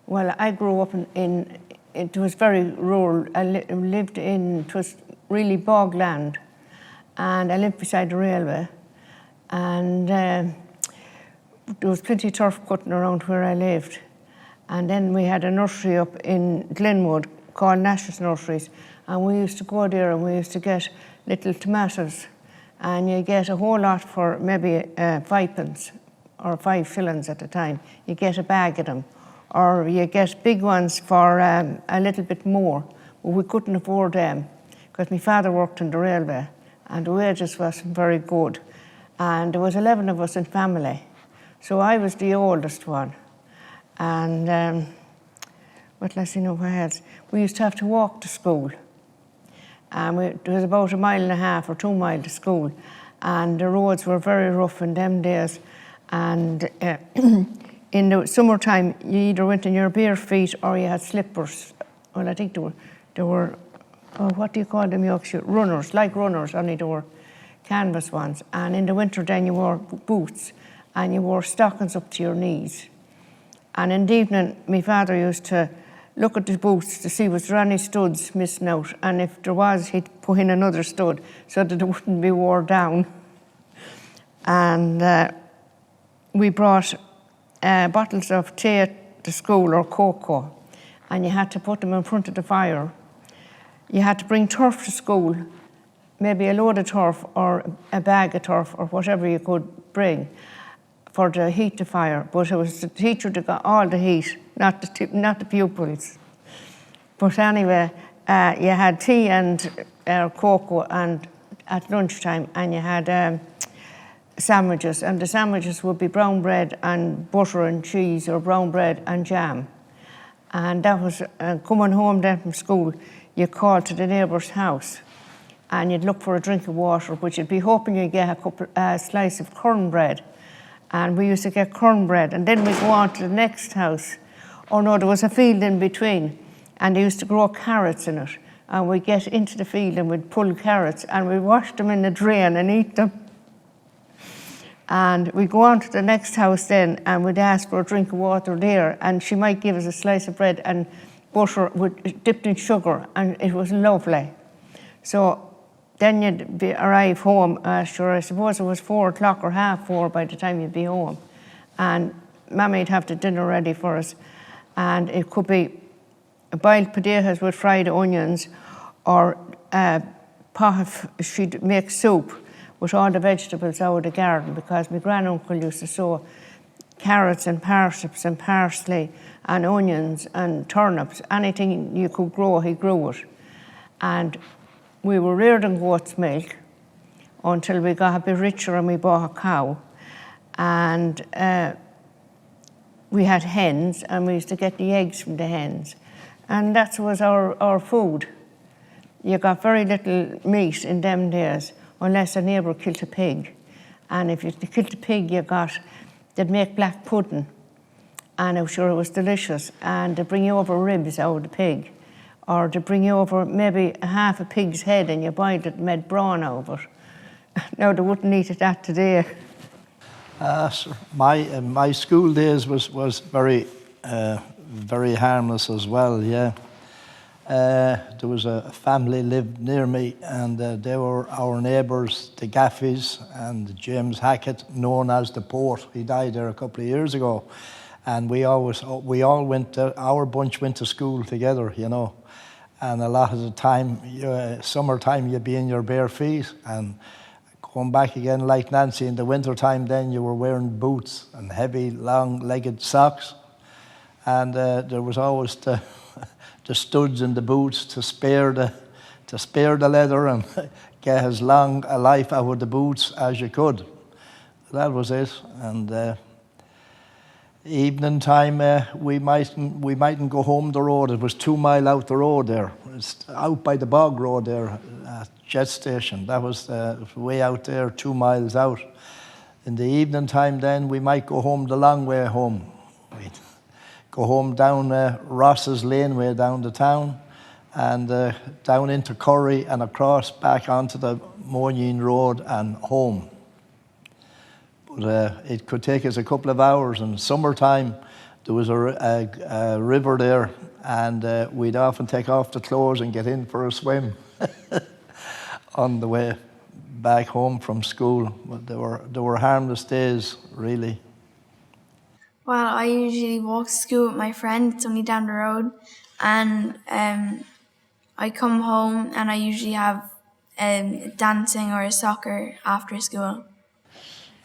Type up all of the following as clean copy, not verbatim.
Well, I grew up it was very rural. I lived it was really bog land, and I lived beside the railway, and there was plenty of turf cutting around where I lived. And then we had a nursery up in Glenwood called Nash's Nurseries, and we used to go there and we used to get little tomatoes, and you get a whole lot for maybe 5p or 5 shillings at the time. You get a bag of them, or you get big ones for a little bit more, but we couldn't afford them because my father worked in the railway and the wages wasn't very good, and there was 11 of us in family, so I was the oldest one. And what else what else? We used to have to walk to school. It was about 1.5 miles or 2 miles to school, and the roads were very rough in them days. And in the summertime, you either went in your bare feet or you had slippers. Well, I think there were what do you call them, Yorkshire? Runners, like runners, only they were canvas ones. And in the winter then you wore boots, and you wore stockings up to your knees. And in the evening, my father used to look at the boots to see was there any studs missing out, and if there was, he'd put in another stud so that it wouldn't be wore down. And we brought bottles of tea to school, or cocoa, and you had to put them in front of the fire. You had to bring turf to school, maybe a load of turf or a bag of turf or whatever you could bring, for the heat the fire, but it was the teacher that got all the heat, not the pupils. But anyway, you had tea and cocoa and at lunchtime, and you had sandwiches, and the sandwiches would be brown bread and butter and cheese, or brown bread and jam. And that was coming home then from school, you called to the neighbour's house and you'd look for a drink of water, but you'd be hoping you'd get a slice of cornbread. And we used to get cornbread, and then we'd go on to the next house. Oh no, there was a field in between, and they used to grow carrots in it. And we'd get into the field and we'd pull carrots, and we'd wash them in the drain and eat them. And we'd go on to the next house then, and we'd ask for a drink of water there, and she might give us a slice of bread and butter dipped in sugar, and it was lovely. So then you'd arrive home, sure, I suppose it was 4 o'clock or 4:30 by the time you'd be home. And Mammy'd have the dinner ready for us. And it could be boiled potatoes with fried onions, or she'd make soup with all the vegetables out of the garden, because my granduncle used to sow carrots and parsnips and parsley and onions and turnips. Anything you could grow, he grew it. And we were reared on goat's milk until we got a bit richer and we bought a cow. And we had hens, and we used to get the eggs from the hens. And that was our food. You got very little meat in them days, unless a neighbour killed a pig. And if you killed a pig, they'd make black pudding. And I'm sure it was delicious. And they'd bring you over ribs out of the pig. Or to bring you over maybe half a pig's head, and you boiled it and made brawn out of it. No, they wouldn't eat it that today. My school days was very harmless as well, yeah. There was a family lived near me, and they were our neighbours, the Gaffeys, and James Hackett, known as the Port. He died there a couple of years ago. And our bunch went to school together, you know. And a lot of the time, summertime, you'd be in your bare feet, and going back again like Nancy, in the winter time then you were wearing boots and heavy, long-legged socks. And there was always the studs in the boots to spare the leather and get as long a life out of the boots as you could. That was it. And evening time, we mightn't go home the road. It was 2 miles out the road there. It's out by the bog road there at Jet Station. That was way out there, 2 miles out. In the evening time then, we might go home the long way home. We'd go home down Ross's Laneway down the town, and down into Curry and across back onto the Moyeen Road and home. But it could take us a couple of hours. In summertime, there was a river there, and we'd often take off the clothes and get in for a swim on the way back home from school. But they were harmless days, really. Well, I usually walk to school with my friend. It's only down the road, and I come home and I usually have dancing or soccer after school.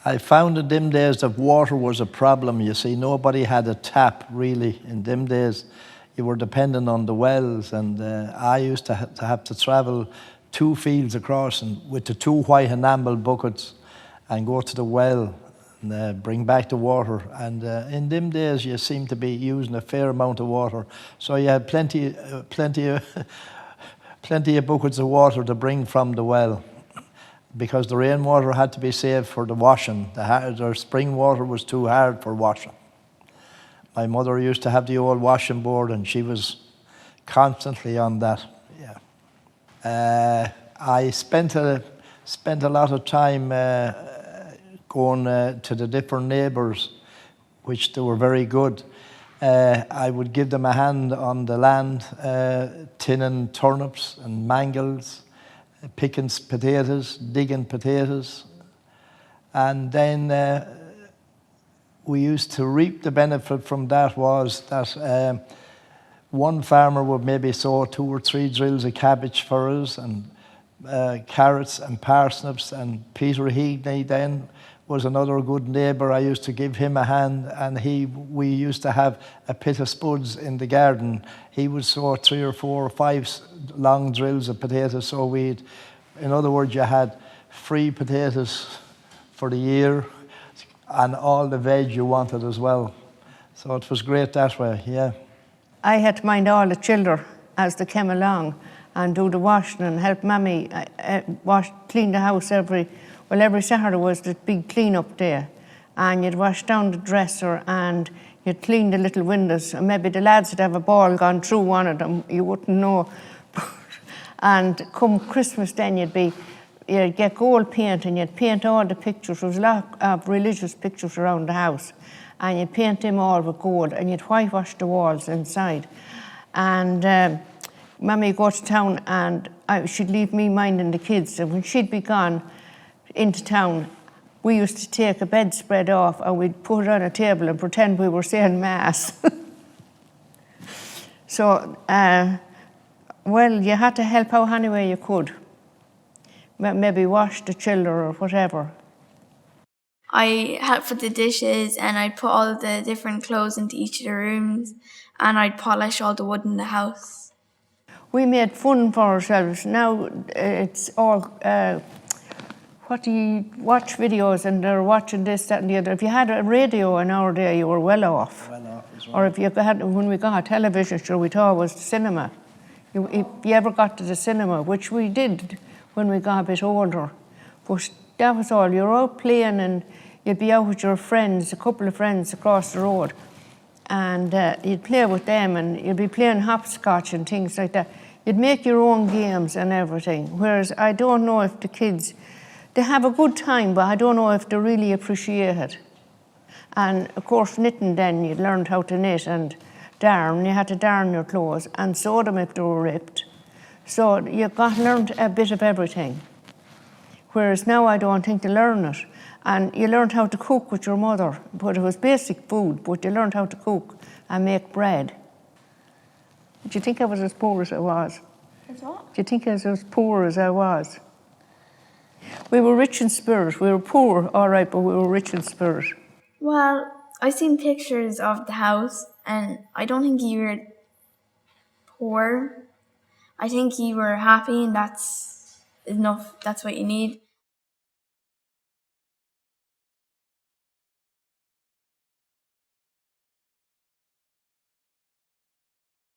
I found in them days that water was a problem. You see, nobody had a tap, really. In them days, you were dependent on the wells, and I used to have to travel 2 fields across and with the 2 white enamel buckets and go to the well and bring back the water. And in them days, you seemed to be using a fair amount of water, so you had plenty of buckets of water to bring from the well, because the rainwater had to be saved for the washing. The spring water was too hard for washing. My mother used to have the old washing board, and she was constantly on that. Yeah. I spent a lot of time going to the different neighbours, which they were very good. I would give them a hand on the land, tinning turnips and mangels, picking potatoes, digging potatoes. And then we used to reap the benefit from that was that one farmer would maybe sow 2 or 3 drills of cabbage for us, and carrots and parsnips, and Peter Heagney then was another good neighbour. I used to give him a hand, and we used to have a pit of spuds in the garden. He would sow 3 or 4 or 5 long drills of potatoes, so in other words, you had free potatoes for the year and all the veg you wanted as well. So it was great that way, yeah. I had to mind all the children as they came along and do the washing and help Mammy clean the house every Saturday was the big clean up day, and you'd wash down the dresser and you'd clean the little windows, and maybe the lads would have a ball gone through one of them, you wouldn't know. And come Christmas then you'd get gold paint and you'd paint all the pictures. There was a lot of religious pictures around the house, and you'd paint them all with gold, and you'd whitewash the walls inside. And Mammy would go to town, and she'd leave me minding the kids, and when she'd be gone into town, we used to take a bedspread off and we'd put it on a table and pretend we were saying mass. So, well, you had to help out any way you could. Maybe wash the children or whatever. I helped with the dishes, and I'd put all the different clothes into each of the rooms, and I'd polish all the wood in the house. We made fun for ourselves. Now it's all what do you watch videos and they're watching this, that and the other. If you had a radio in our day, you were well off. Or if you had, when we got a television show, we thought it was the cinema. If you ever got to the cinema, which we did when we got a bit older, but that was all. You're out playing and you'd be out with your friends, a couple of friends across the road, and you'd play with them, and you'd be playing hopscotch and things like that. You'd make your own games and everything, whereas I don't know if the kids, they have a good time, but I don't know if they really appreciate it. And of course, knitting then, you learned how to knit and darn. You had to darn your clothes and sew them if they were ripped. So you learned a bit of everything. Whereas now I don't think they learn it. And you learned how to cook with your mother, but it was basic food, but you learned how to cook and make bread. Do you think I was as poor as I was? As what? Do you think I was as poor as I was? We were rich in spirit. We were poor, all right, but we were rich in spirit. Well, I've seen pictures of the house, and I don't think you were poor. I think you were happy, and that's enough. That's what you need.